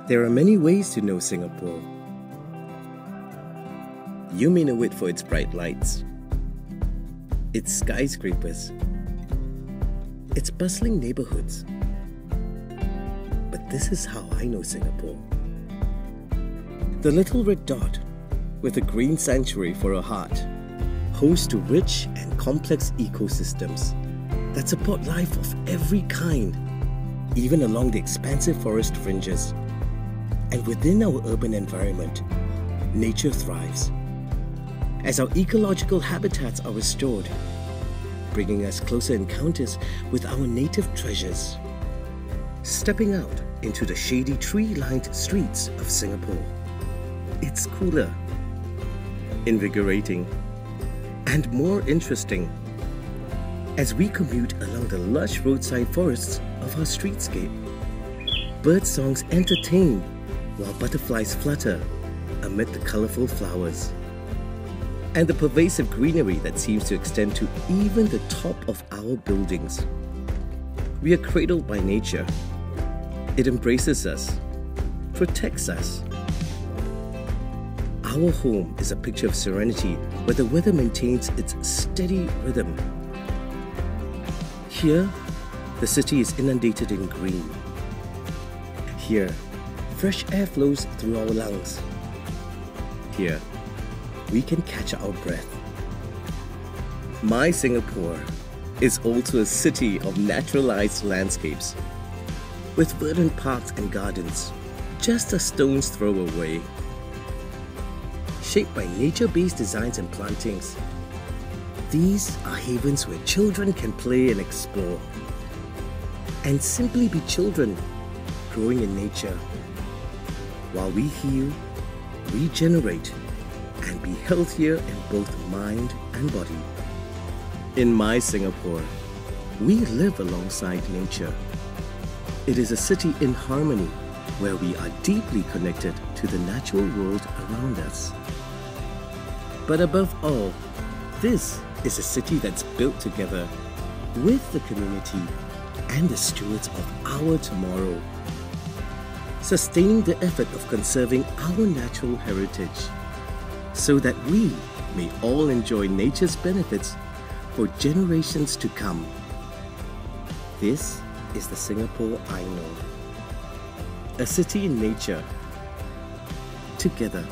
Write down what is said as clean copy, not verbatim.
There are many ways to know Singapore. You may know it for its bright lights, its skyscrapers, its bustling neighborhoods. But this is how I know Singapore. The little red dot with a green sanctuary for a heart, host to rich and complex ecosystems that support life of every kind, even along the expansive forest fringes. And within our urban environment, nature thrives as our ecological habitats are restored, bringing us closer encounters with our native treasures. Stepping out into the shady tree-lined streets of Singapore, it's cooler, invigorating, and more interesting as we commute along the lush roadside forests of our streetscape. Bird songs entertain while butterflies flutter amid the colourful flowers. And the pervasive greenery that seems to extend to even the top of our buildings. We are cradled by nature. It embraces us, protects us. Our home is a picture of serenity where the weather maintains its steady rhythm. Here, the city is inundated in green. Here, fresh air flows through our lungs. Here, we can catch our breath. My Singapore is also a city of naturalized landscapes, with verdant parks and gardens just a stone's throw away. Shaped by nature-based designs and plantings, these are havens where children can play and explore, and simply be children growing in nature, while we heal, regenerate, and be healthier in both mind and body. In my Singapore, we live alongside nature. It is a city in harmony where we are deeply connected to the natural world around us. But above all, this is a city that's built together with the community and the stewards of our tomorrow, sustaining the effort of conserving our natural heritage so that we may all enjoy nature's benefits for generations to come. This is the Singapore I know. A city in nature, together.